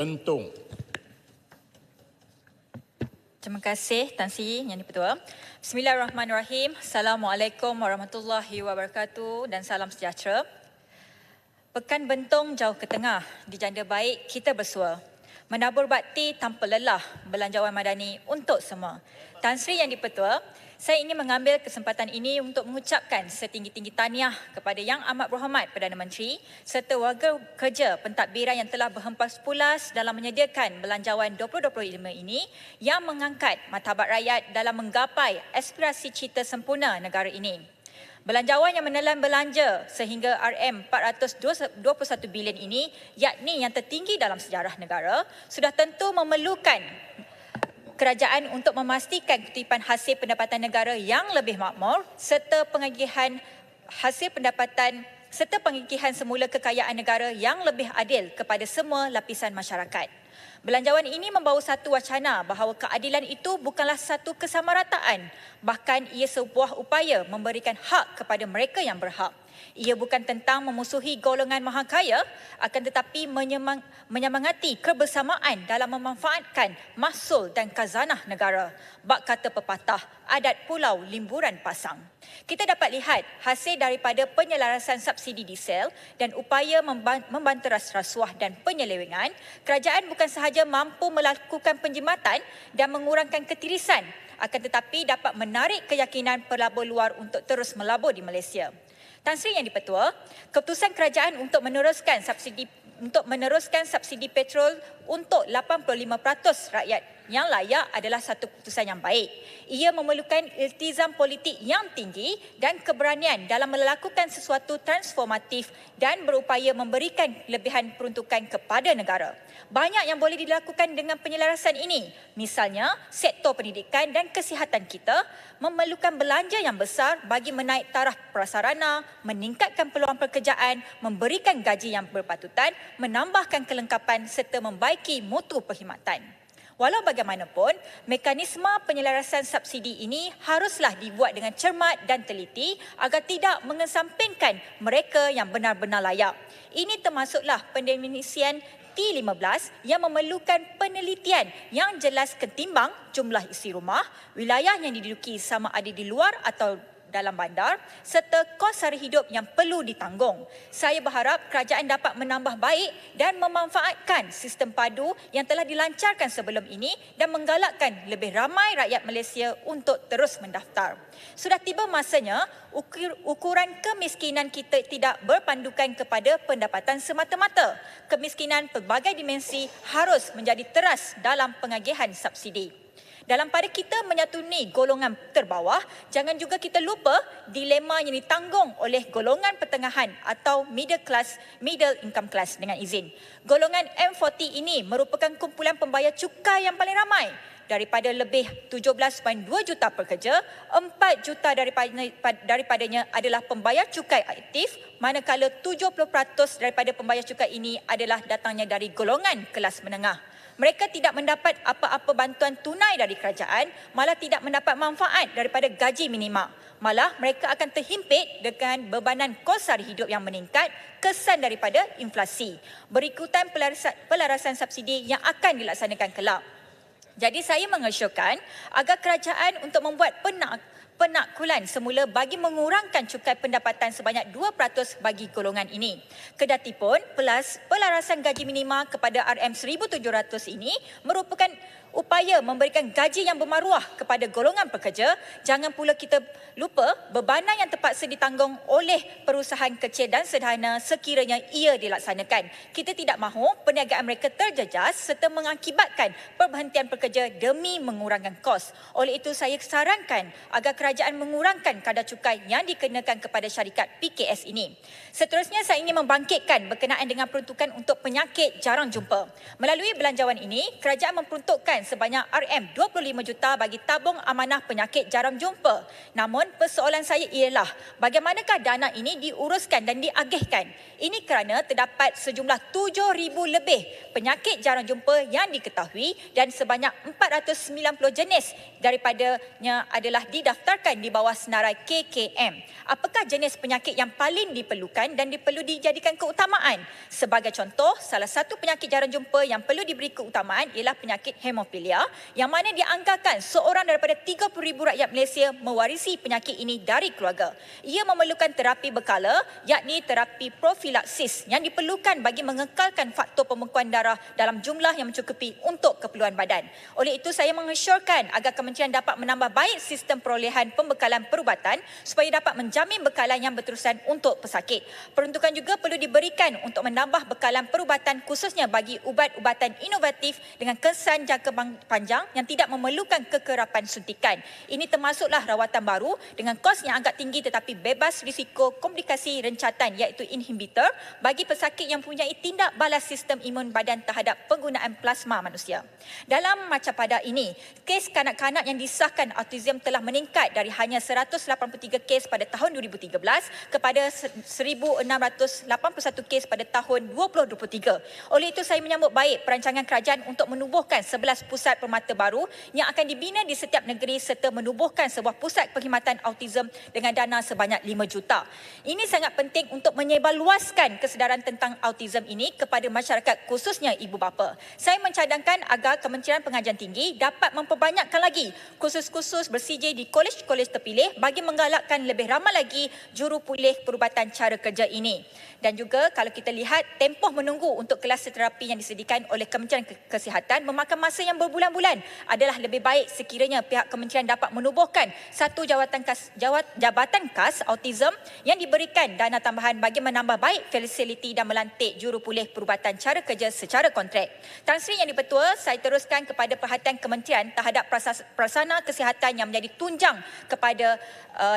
Bentung. Terima kasih Tan Sri Yang di-Pertua. Bismillahirrahmanirrahim. Assalamualaikum warahmatullahi wabarakatuh dan salam sejahtera. Pekan Bentong jauh ke tengah, dijanda baik kita bersua. Menabur bakti tanpa lelah, belanjawan madani untuk semua. Tan Sri Yang di-Pertua, saya ingin mengambil kesempatan ini untuk mengucapkan setinggi-tinggi tahniah kepada Yang Amat Berhormat Perdana Menteri serta warga kerja pentadbiran yang telah berhempas pulas dalam menyediakan belanjawan 2025 ini yang mengangkat martabat rakyat dalam menggapai aspirasi cita sempurna negara ini. Belanjawan yang menelan belanja sehingga RM421 bilion ini, yakni yang tertinggi dalam sejarah negara, sudah tentu memerlukan kerajaan untuk memastikan kutipan hasil pendapatan negara yang lebih makmur serta pengagihan hasil pendapatan serta pengagihan semula kekayaan negara yang lebih adil kepada semua lapisan masyarakat. Belanjawan ini membawa satu wacana bahawa keadilan itu bukanlah satu kesamarataan, bahkan ia sebuah upaya memberikan hak kepada mereka yang berhak. Ia bukan tentang memusuhi golongan maha kaya, akan tetapi menyemangati kebersamaan dalam memanfaatkan mahsul dan khazanah negara. Bak kata pepatah, adat pulau limburan pasang. Kita dapat lihat hasil daripada penyelarasan subsidi diesel dan upaya membanteras rasuah dan penyelewengan, kerajaan bukan sahaja mampu melakukan penjimatan dan mengurangkan ketirisan, akan tetapi dapat menarik keyakinan pelabur luar untuk terus melabur di Malaysia. Tan Sri Yang di-Pertua, keputusan kerajaan untuk meneruskan subsidi petrol untuk 85% rakyat yang layak adalah satu keputusan yang baik. Ia memerlukan iltizam politik yang tinggi dan keberanian dalam melakukan sesuatu transformatif dan berupaya memberikan lebihan peruntukan kepada negara. Banyak yang boleh dilakukan dengan penyelarasan ini. Misalnya, sektor pendidikan dan kesihatan kita memerlukan belanja yang besar bagi menaik taraf prasarana, meningkatkan peluang pekerjaan, memberikan gaji yang berpatutan, menambahkan kelengkapan serta membaiki mutu perkhidmatan. Walau bagaimanapun, mekanisme penyelarasan subsidi ini haruslah dibuat dengan cermat dan teliti agar tidak mengesampingkan mereka yang benar-benar layak. Ini termasuklah pendefinisian T15 yang memerlukan penelitian yang jelas ketimbang jumlah isi rumah, wilayah yang diduduki sama ada di luar atau dalam bandar serta kos sara hidup yang perlu ditanggung. Saya berharap kerajaan dapat menambah baik dan memanfaatkan sistem padu yang telah dilancarkan sebelum ini dan menggalakkan lebih ramai rakyat Malaysia untuk terus mendaftar. Sudah tiba masanya ukuran kemiskinan kita tidak berpandukan kepada pendapatan semata-mata. Kemiskinan pelbagai dimensi harus menjadi teras dalam pengagihan subsidi. Dalam pada kita menyatuni golongan terbawah, jangan juga kita lupa dilema yang ditanggung oleh golongan pertengahan atau middle income class dengan izin. Golongan M40 ini merupakan kumpulan pembayar cukai yang paling ramai. Daripada lebih 17.2 juta pekerja, 4 juta daripadanya adalah pembayar cukai aktif, manakala 70% daripada pembayar cukai ini adalah datangnya dari golongan kelas menengah. Mereka tidak mendapat apa-apa bantuan tunai dari kerajaan, malah tidak mendapat manfaat daripada gaji minima. Malah mereka akan terhimpit dengan bebanan kos sara hidup yang meningkat kesan daripada inflasi. Berikutan pelarasan subsidi yang akan dilaksanakan kelak. Jadi saya mengesyorkan agar kerajaan untuk membuat penakkulan semula bagi mengurangkan cukai pendapatan sebanyak 2% bagi golongan ini. Kedatipun pelarasan gaji minima kepada RM1,700 ini merupakan upaya memberikan gaji yang bermaruah kepada golongan pekerja. Jangan pula kita lupa bebanan yang terpaksa ditanggung oleh perusahaan kecil dan sederhana sekiranya ia dilaksanakan. Kita tidak mahu perniagaan mereka terjejas serta mengakibatkan perberhentian pekerja demi mengurangkan kos. Oleh itu saya sarankan agar kerajaan mengurangkan kadar cukai yang dikenakan kepada syarikat PKS ini. Seterusnya saya ingin membangkitkan berkenaan dengan peruntukan untuk penyakit jarang jumpa. Melalui belanjawan ini, kerajaan memperuntukkan dianggarkan sebanyak RM25 juta bagi tabung amanah penyakit jarum jumpa. Namun persoalan saya ialah bagaimanakah dana ini diuruskan dan diagihkan? Ini kerana terdapat sejumlah 7,000 lebih penyakit jarum jumpa yang diketahui dan sebanyak 490 jenis daripadanya adalah didaftarkan di bawah senarai KKM. Apakah jenis penyakit yang paling diperlukan dan perlu dijadikan keutamaan? Sebagai contoh, salah satu penyakit jarum jumpa yang perlu diberi keutamaan ialah penyakit hemofilia yang mana dianggarkan seorang daripada 30,000 rakyat Malaysia mewarisi penyakit ini dari keluarga. Ia memerlukan terapi berkala yakni terapi profilaksis yang diperlukan bagi mengekalkan faktor pembekuan darah dalam jumlah yang mencukupi untuk keperluan badan. Oleh itu saya mengesyorkan agar kementerian dapat menambah baik sistem perolehan pembekalan perubatan supaya dapat menjamin bekalan yang berterusan untuk pesakit. Peruntukan juga perlu diberikan untuk menambah bekalan perubatan khususnya bagi ubat-ubatan inovatif dengan kesan jangka panjang yang tidak memerlukan kekerapan suntikan. Ini termasuklah rawatan baru dengan kos yang agak tinggi tetapi bebas risiko komplikasi rencatan iaitu inhibitor bagi pesakit yang mempunyai tindak balas sistem imun badan terhadap penggunaan plasma manusia. Dalam macam pada ini, kes kanak-kanak yang disahkan autism telah meningkat dari hanya 183 kes pada tahun 2013 kepada 1,681 kes pada tahun 2023. Oleh itu saya menyambut baik perancangan kerajaan untuk menubuhkan 11 pusat permata baru yang akan dibina di setiap negeri serta menubuhkan sebuah pusat perkhidmatan autism dengan dana sebanyak 5 juta. Ini sangat penting untuk menyebarluaskan kesedaran tentang autism ini kepada masyarakat khususnya ibu bapa. Saya mencadangkan agar Kementerian Pengajian Tinggi dapat memperbanyakkan lagi kursus-kursus bersijil di kolej-kolej terpilih bagi menggalakkan lebih ramai lagi juru pulih perubatan cara kerja ini. Dan juga kalau kita lihat tempoh menunggu untuk kelas terapi yang disediakan oleh Kementerian Kesihatan memakan masa yang berbulan-bulan. Adalah lebih baik sekiranya pihak kementerian dapat menubuhkan satu jabatan khas autism yang diberikan dana tambahan bagi menambah baik fasiliti dan melantik juru pulih perubatan cara kerja secara kontrak. Tan Sri Yang di-Pertua, saya teruskan kepada perhatian kementerian terhadap prasarana kesihatan yang menjadi tunjang kepada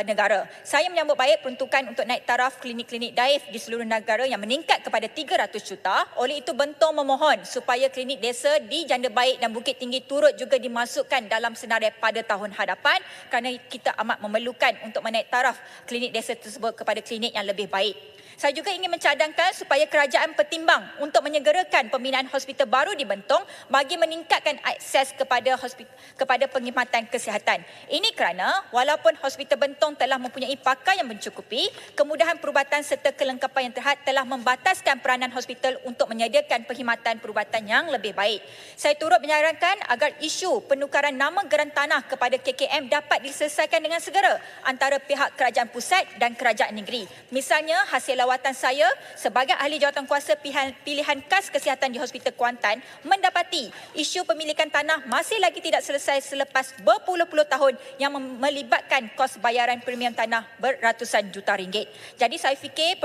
negara. Saya menyambut baik peruntukan untuk naik taraf klinik-klinik daif di seluruh negara yang meningkat kepada 300 juta. Oleh itu Bentong memohon supaya klinik desa di Janda Baik dan Bukit Tinggi turut juga dimasukkan dalam senarai pada tahun hadapan kerana kita amat memerlukan untuk menaik taraf klinik desa tersebut kepada klinik yang lebih baik. Saya juga ingin mencadangkan supaya kerajaan pertimbang untuk menyegerakan pembinaan hospital baru di Bentong bagi meningkatkan akses kepada perkhidmatan kesihatan. Ini kerana walaupun hospital Bentong telah mempunyai pakar yang mencukupi, kemudahan perubatan serta kelengkapan yang terhad telah membataskan peranan hospital untuk menyediakan perkhidmatan perubatan yang lebih baik. Saya turut menyarankan agar isu penukaran nama geran tanah kepada KKM dapat diselesaikan dengan segera antara pihak kerajaan pusat dan kerajaan negeri. Misalnya hasil lawatan saya sebagai ahli jawatankuasa pilihan kas kesihatan di Hospital Kuantan mendapati isu pemilikan tanah masih lagi tidak selesai selepas berpuluh-puluh tahun yang melibatkan kos bayaran premium tanah berratusan juta ringgit. Jadi saya fikir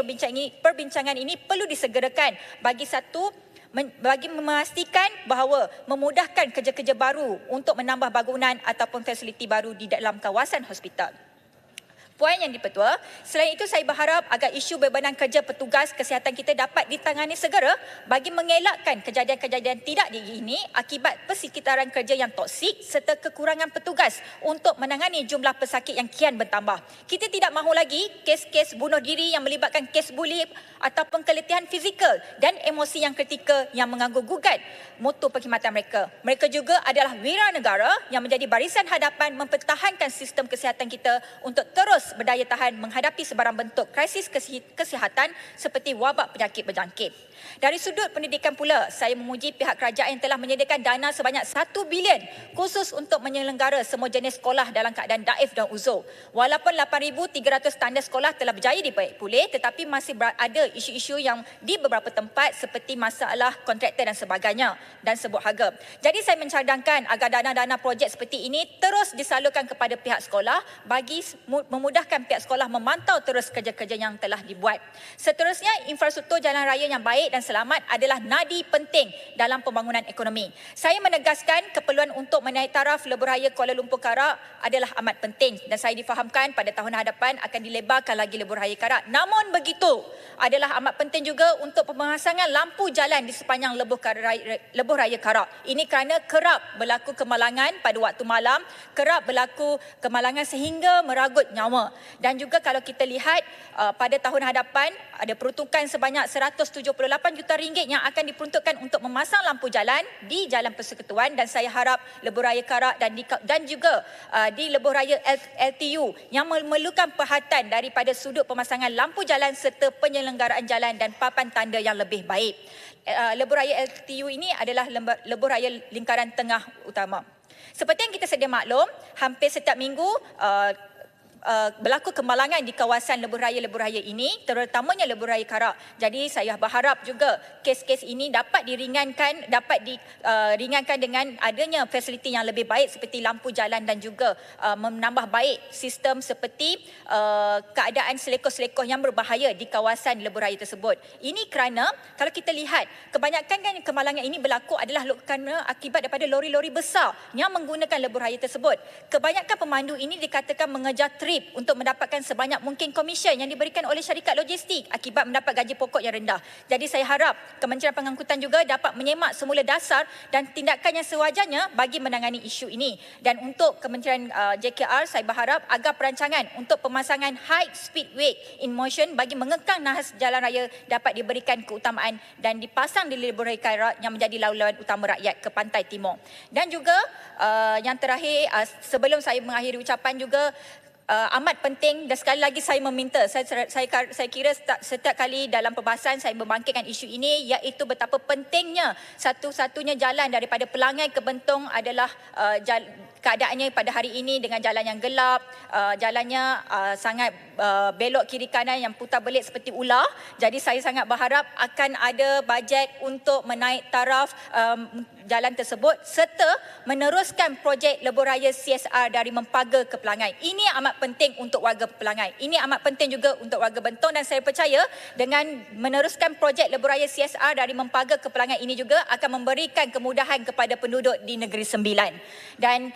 perbincangan ini perlu disegerakan bagi memastikan bahawa memudahkan kerja-kerja baru untuk menambah bangunan ataupun fasiliti baru di dalam kawasan hospital. Puan Yang di-Pertua, selain itu saya berharap agar isu bebanan kerja petugas kesihatan kita dapat ditangani segera bagi mengelakkan kejadian-kejadian tidak diingini akibat persekitaran kerja yang toksik serta kekurangan petugas untuk menangani jumlah pesakit yang kian bertambah. Kita tidak mahu lagi kes-kes bunuh diri yang melibatkan kes buli ataupun keletihan fizikal dan emosi yang kritikal yang mengganggu-gugat mutu perkhidmatan mereka. Mereka juga adalah wira negara yang menjadi barisan hadapan mempertahankan sistem kesihatan kita untuk terus berdaya tahan menghadapi sebarang bentuk krisis kesihatan seperti wabak penyakit berjangkit. Dari sudut pendidikan pula, saya memuji pihak kerajaan yang telah menyediakan dana sebanyak 1 bilion khusus untuk menyelenggara semua jenis sekolah dalam keadaan daif dan uzur. Walaupun 8,300 tanda sekolah telah berjaya dibaik pulih, tetapi masih ada isu-isu yang di beberapa tempat seperti masalah kontraktor dan sebagainya dan sebut harga. Jadi saya mencadangkan agar dana-dana projek seperti ini terus disalurkan kepada pihak sekolah bagi memudahkan memudahkan pihak sekolah memantau terus kerja-kerja yang telah dibuat. Seterusnya, infrastruktur jalan raya yang baik dan selamat adalah nadi penting dalam pembangunan ekonomi. Saya menegaskan keperluan untuk menaik taraf lebuh raya Kuala Lumpur Karak adalah amat penting dan saya difahamkan pada tahun hadapan akan dilebarkan lagi lebuh raya Karak. Namun begitu, adalah amat penting juga untuk pemasangan lampu jalan di sepanjang lebuh raya Karak. Ini kerana kerap berlaku kemalangan pada waktu malam, kerap berlaku kemalangan sehingga meragut nyawa. Dan juga kalau kita lihat pada tahun hadapan ada peruntukan sebanyak 178 juta ringgit yang akan diperuntukkan untuk memasang lampu jalan di Jalan Persekutuan, dan saya harap lebuh raya Karak dan juga di lebuh raya LTU yang memerlukan perhatian daripada sudut pemasangan lampu jalan serta penyelenggaraan jalan dan papan tanda yang lebih baik. Lebuh raya LTU ini adalah lebuh raya lingkaran tengah utama. Seperti yang kita sedia maklum, hampir setiap minggu berlaku kemalangan di kawasan lebuh raya ini, terutamanya lebuh raya Karak. Jadi saya berharap juga kes-kes ini dapat diringankan dengan adanya fasiliti yang lebih baik seperti lampu jalan dan juga menambah baik sistem seperti keadaan selekoh-selekoh yang berbahaya di kawasan lebuh raya tersebut. Ini kerana kalau kita lihat kebanyakan kan kemalangan ini berlaku adalah kerana akibat daripada lori-lori besar yang menggunakan lebuh raya tersebut. Kebanyakan pemandu ini dikatakan mengejar trip untuk mendapatkan sebanyak mungkin komisen yang diberikan oleh syarikat logistik akibat mendapat gaji pokok yang rendah. Jadi saya harap Kementerian Pengangkutan juga dapat menyemak semula dasar dan tindakan yang sewajarnya bagi menangani isu ini. Dan untuk Kementerian JKR, saya berharap agar perancangan untuk pemasangan high speed wake in motion bagi mengekang nahas jalan raya dapat diberikan keutamaan dan dipasang di lebuh raya Karak yang menjadi laluan utama rakyat ke pantai timur. Dan juga yang terakhir, sebelum saya mengakhiri ucapan juga, amat penting dan sekali lagi saya meminta, saya kira setiap kali dalam perbahasan saya membangkitkan isu ini, iaitu betapa pentingnya satu-satunya jalan daripada Pelangai ke Bentong adalah keadaannya pada hari ini dengan jalan yang gelap, jalannya sangat belok kiri kanan yang putar belik seperti ular. Jadi saya sangat berharap akan ada bajet untuk menaik taraf jalan tersebut serta meneruskan projek lebuh raya CSR dari Mempaga ke Pelangai. Ini amat penting untuk warga Pelangai. Ini amat penting juga untuk warga Bentong dan saya percaya dengan meneruskan projek lebuh raya CSR dari Mempaga ke Pelangai ini juga akan memberikan kemudahan kepada penduduk di Negeri Sembilan. Dan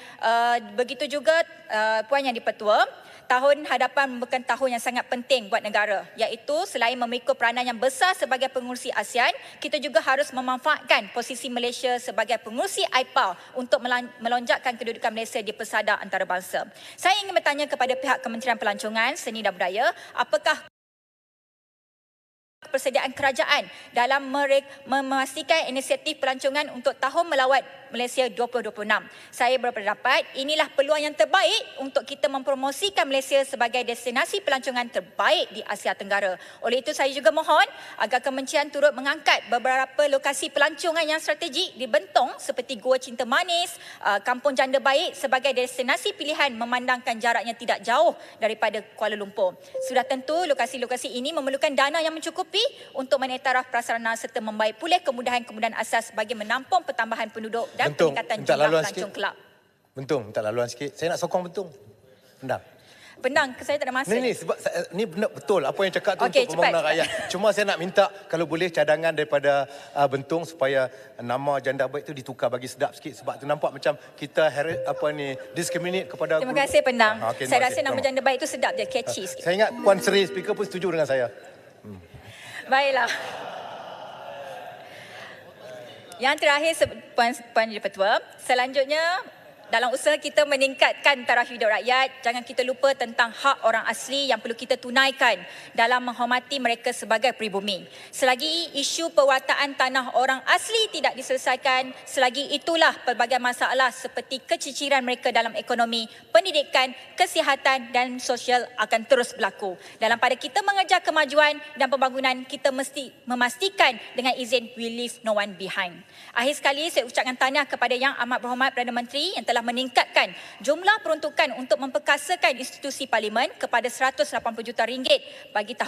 begitu juga Puan Yang di-Pertua, tahun hadapan merupakan tahun yang sangat penting buat negara, iaitu selain memikul peranan yang besar sebagai pengurusi ASEAN, kita juga harus memanfaatkan posisi Malaysia sebagai pengurusi AIPA untuk melonjakkan kedudukan Malaysia di pesada antarabangsa. Saya ingin bertanya kepada pihak Kementerian Pelancongan, Seni dan Budaya, apakah persediaan kerajaan dalam memastikan inisiatif pelancongan untuk Tahun Melawat Malaysia 2026. Saya berpendapat inilah peluang yang terbaik untuk kita mempromosikan Malaysia sebagai destinasi pelancongan terbaik di Asia Tenggara. Oleh itu saya juga mohon agar kementerian turut mengangkat beberapa lokasi pelancongan yang strategik di Bentong seperti Gua Cinta Manis, Kampung Janda Baik sebagai destinasi pilihan memandangkan jaraknya tidak jauh daripada Kuala Lumpur. Sudah tentu lokasi-lokasi ini memerlukan dana yang mencukupi untuk menaik taraf prasarana serta membaik pulih kemudahan-kemudahan asas bagi menampung pertambahan penduduk dan peningkatan jumlah pelancong kelab. Bentung, minta laluan sikit. Saya nak sokong Bentung. Pendang. Pendang, saya tak ada masa. Ni sebab ni benar betul apa yang cakap tu Okey, untuk pembangunan rakyat. Cuma saya nak minta kalau boleh cadangan daripada Bentung supaya nama janda baik tu ditukar bagi sedap sikit sebab tu nampak macam kita discriminate kepada. Terima kasih Pendang. Okay, saya rasa nama janda baik tu sedap je, catchy sikit. Saya ingat Puan Seri speaker pun setuju dengan saya. Baiklah. Yang terakhir, Puan Di-Pertua, selanjutnya dalam usaha kita meningkatkan taraf hidup rakyat, jangan kita lupa tentang hak orang asli yang perlu kita tunaikan dalam menghormati mereka sebagai pribumi. Selagi isu pewartaan tanah orang asli tidak diselesaikan, selagi itulah pelbagai masalah seperti keciciran mereka dalam ekonomi, pendidikan, kesihatan dan sosial akan terus berlaku. Dalam pada kita mengejar kemajuan dan pembangunan, kita mesti memastikan dengan izin we leave no one behind. Akhir sekali, saya ucapkan tahniah kepada Yang Amat Berhormat Perdana Menteri yang telah telah meningkatkan jumlah peruntukan untuk memperkasakan institusi parlimen kepada 180 juta ringgit bagi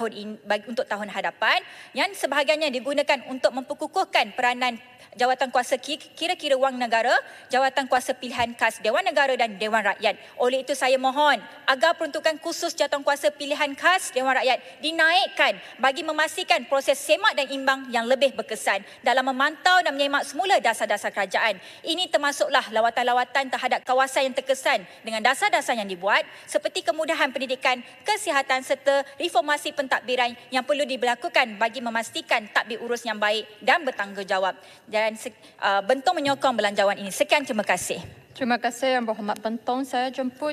untuk tahun hadapan, yang sebahagiannya digunakan untuk memperkukuhkan peranan jawatan kuasa kira-kira wang negara, jawatan kuasa pilihan khas Dewan Negara dan Dewan Rakyat. Oleh itu saya mohon agar peruntukan khusus jawatan kuasa pilihan khas Dewan Rakyat dinaikkan bagi memastikan proses semak dan imbang yang lebih berkesan dalam memantau dan menyemak semula dasar-dasar kerajaan. Ini termasuklah lawatan-lawatan terhadap kawasan yang terkesan dengan dasar-dasar yang dibuat seperti kemudahan pendidikan, kesihatan serta reformasi pentadbiran yang perlu diberlakukan bagi memastikan tadbir urus yang baik dan bertanggungjawab. Dan Bentong menyokong belanjawan ini. Sekian, terima kasih. Terima kasih Yang Berhormat Bentong. Saya jemput